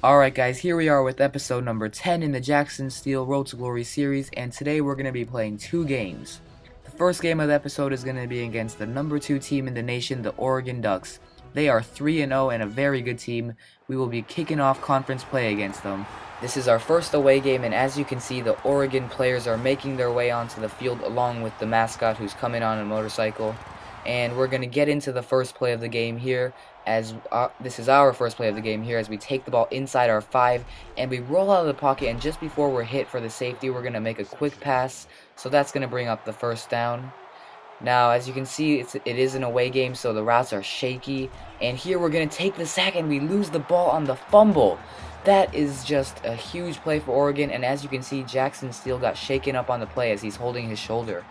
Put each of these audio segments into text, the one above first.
Alright guys, here we are with episode number 10 in the Jackson Steele Road to Glory series, and today we're going to be playing two games. The first game of the episode is going to be against the number 2 team in the nation, the Oregon Ducks. They are 3-0 and a very good team. We will be kicking off conference play against them. This is our first away game, and as you can see, the Oregon players are making their way onto the field along with the mascot who's coming on a motorcycle. And we're going to get into the first play of the game here, as this is our first play of the game here, as we take the ball inside our 5 and we roll out of the pocket, and just before we're hit for the safety, we're going to make a quick pass, so that's going to bring up the first down. Now, as you can see, it is an away game, so the routes are shaky, and here we're going to take the sack and we lose the ball on the fumble. That is just a huge play for Oregon, and as you can see, Jackson Steele got shaken up on the play as he's holding his shoulder.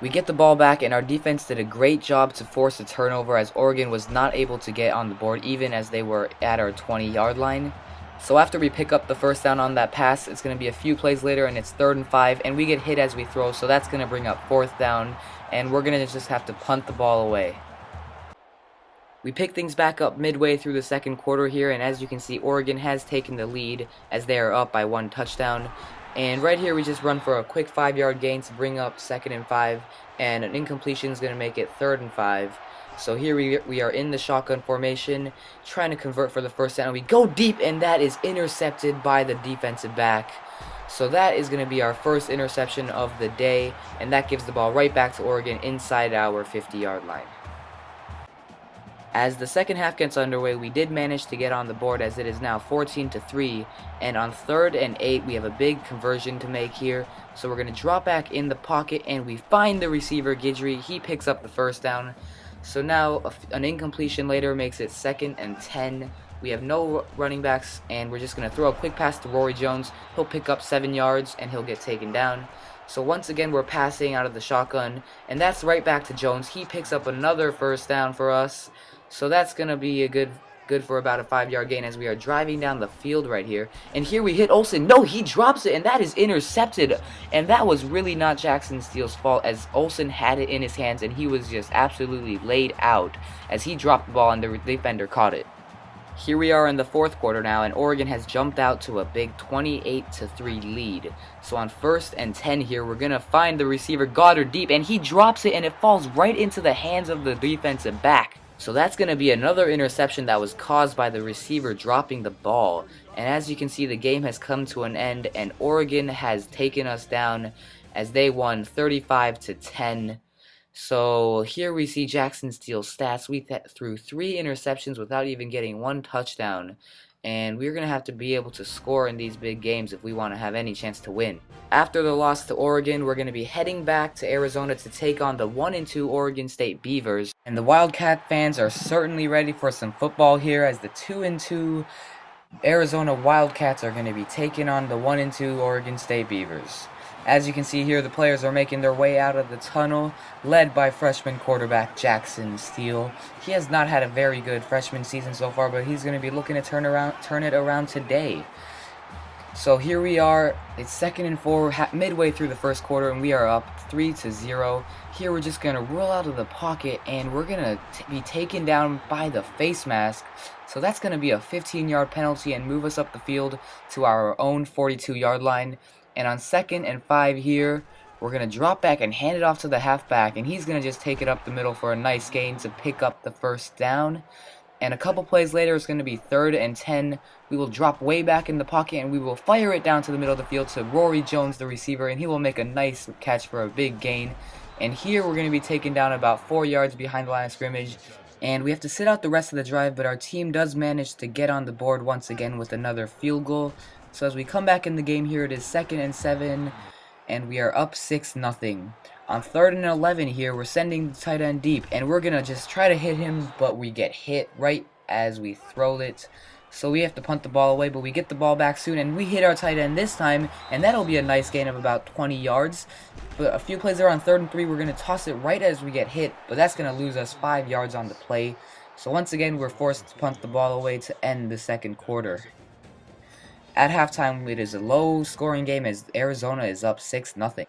We get the ball back, and our defense did a great job to force a turnover, as Oregon was not able to get on the board even as they were at our 20-yard line. So after we pick up the first down on that pass, it's going to be a few plays later and it's 3rd and 5, and we get hit as we throw, so that's going to bring up 4th down, and we're going to just have to punt the ball away. We pick things back up midway through the second quarter here, and as you can see, Oregon has taken the lead as they are up by 1 touchdown. And right here we just run for a quick 5-yard gain to bring up 2nd and 5, and an incompletion is going to make it 3rd and 5. So here we are in the shotgun formation, trying to convert for the first down. We go deep, and that is intercepted by the defensive back. So that is going to be our first interception of the day, and that gives the ball right back to Oregon inside our 50-yard line. As the second half gets underway, we did manage to get on the board, as it is now 14-3, and on 3rd and 8 we have a big conversion to make here. So we're going to drop back in the pocket, and we find the receiver Guidry. He picks up the first down. So now an incompletion later makes it 2nd and 10. We have no running backs, and we're just going to throw a quick pass to Rory Jones. He'll pick up 7 yards and he'll get taken down. So once again we're passing out of the shotgun, and that's right back to Jones. He picks up another first down for us. So that's going to be a good for about a 5-yard gain, as we are driving down the field right here. And here we hit Olsen. No, he drops it, and that is intercepted. And that was really not Jackson Steele's fault, as Olsen had it in his hands, and he was just absolutely laid out as he dropped the ball and the defender caught it. Here we are in the 4th quarter now, and Oregon has jumped out to a big 28-3 lead. So on 1st and 10 here, we're going to find the receiver Goddard deep, and he drops it, and it falls right into the hands of the defensive back. So that's going to be another interception that was caused by the receiver dropping the ball. And as you can see, the game has come to an end, and Oregon has taken us down as they won 35-10. So here we see Jackson Steele's stats. We threw 3 interceptions without even getting 1 touchdown. And we're going to have to be able to score in these big games if we want to have any chance to win. After the loss to Oregon, we're going to be heading back to Arizona to take on the 1-2 Oregon State Beavers. And the Wildcat fans are certainly ready for some football here, as the 2-2 Arizona Wildcats are going to be taking on the 1-2 Oregon State Beavers. As you can see here, the players are making their way out of the tunnel, led by freshman quarterback Jackson Steele. He has not had a very good freshman season so far, but he's going to be looking to turn it around today. So here we are, it's 2nd and 4, midway through the first quarter, and we are up 3-0. Here we're just going to roll out of the pocket, and we're going to be taken down by the face mask. So that's going to be a 15-yard penalty and move us up the field to our own 42-yard line. And on 2nd and 5 here, we're going to drop back and hand it off to the halfback, and he's going to just take it up the middle for a nice gain to pick up the first down. And a couple plays later, it's going to be 3rd and 10. We will drop way back in the pocket, and we will fire it down to the middle of the field to Rory Jones, the receiver, and he will make a nice catch for a big gain. And here we're going to be taken down about 4 yards behind the line of scrimmage. And we have to sit out the rest of the drive, but our team does manage to get on the board once again with another field goal. So as we come back in the game here, it is 2nd and 7, and we are up 6-0. On 3rd and 11 here, we're sending the tight end deep, and we're going to just try to hit him, but we get hit right as we throw it. So we have to punt the ball away, but we get the ball back soon, and we hit our tight end this time, and that'll be a nice gain of about 20 yards. But a few plays there on 3rd and 3, we're going to toss it right as we get hit, but that's going to lose us 5 yards on the play. So once again, we're forced to punt the ball away to end the second quarter. At halftime, it is a low-scoring game as Arizona is up 6-0.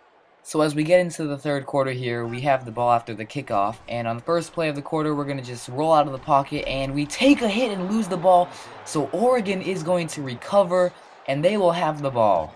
So as we get into the third quarter here, we have the ball after the kickoff, and on the first play of the quarter, we're going to just roll out of the pocket, and we take a hit and lose the ball, so Oregon is going to recover, and they will have the ball.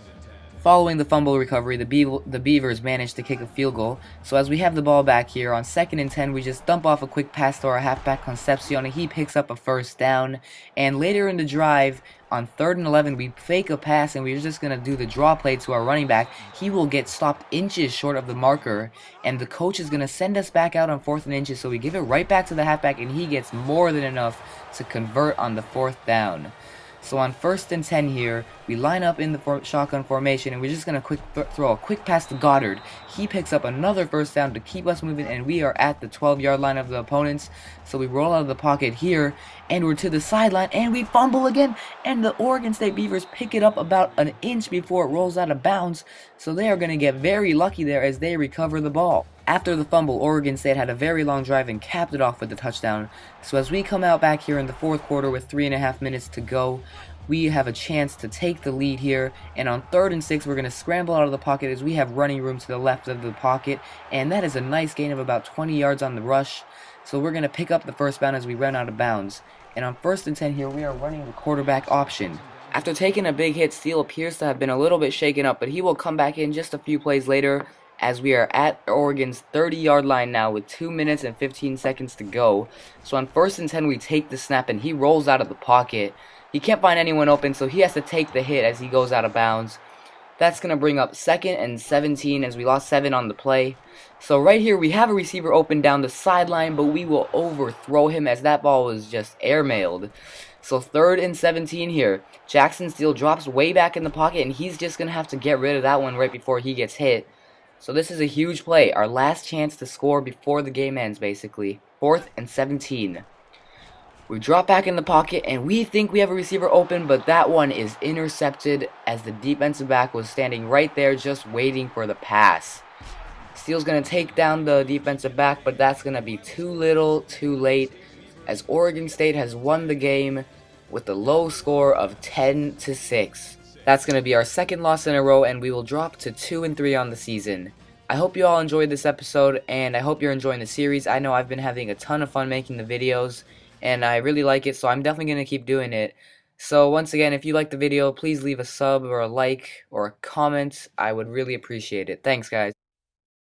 Following the fumble recovery, the Beavers managed to kick a field goal. So as we have the ball back here, on 2nd and 10, we just dump off a quick pass to our halfback Concepcion, and he picks up a first down. And later in the drive, on 3rd and 11, we fake a pass, and we're just going to do the draw play to our running back. He will get stopped inches short of the marker, and the coach is going to send us back out on 4th and inches, so we give it right back to the halfback, and he gets more than enough to convert on the 4th down. So on 1st and 10 here, we line up in the shotgun formation, and we're just going to throw a quick pass to Goddard. He picks up another first down to keep us moving, and we are at the 12-yard line of the opponents. So we roll out of the pocket here, and we're to the sideline, and we fumble again, and the Oregon State Beavers pick it up about an inch before it rolls out of bounds. So they are going to get very lucky there as they recover the ball. After the fumble, Oregon State had a very long drive and capped it off with the touchdown. So as we come out back here in the 4th quarter with 3.5 minutes to go, we have a chance to take the lead here, and on 3rd and 6, we're going to scramble out of the pocket as we have running room to the left of the pocket, and that is a nice gain of about 20 yards on the rush. So we're going to pick up the first down as we run out of bounds. And on 1st and 10 here, we are running the quarterback option. After taking a big hit, Steele appears to have been a little bit shaken up, but he will come back in just a few plays later, as we are at Oregon's 30-yard line now with 2 minutes and 15 seconds to go. So on 1st and 10, we take the snap, and he rolls out of the pocket. He can't find anyone open, so he has to take the hit as he goes out of bounds. That's going to bring up 2nd and 17 as we lost 7 on the play. So right here, we have a receiver open down the sideline, but we will overthrow him as that ball was just airmailed. So 3rd and 17 here. Jackson Steele drops way back in the pocket, and he's just going to have to get rid of that one right before he gets hit. So this is a huge play, our last chance to score before the game ends, basically. 4th and 17. We drop back in the pocket, and we think we have a receiver open, but that one is intercepted as the defensive back was standing right there just waiting for the pass. Steele's going to take down the defensive back, but that's going to be too little, too late, as Oregon State has won the game with a low score of 10-6. That's going to be our 2nd loss in a row, and we will drop to 2-3 on the season. I hope you all enjoyed this episode, and I hope you're enjoying the series. I know I've been having a ton of fun making the videos, and I really like it, so I'm definitely going to keep doing it. So once again, if you liked the video, please leave a sub or a like or a comment. I would really appreciate it. Thanks, guys.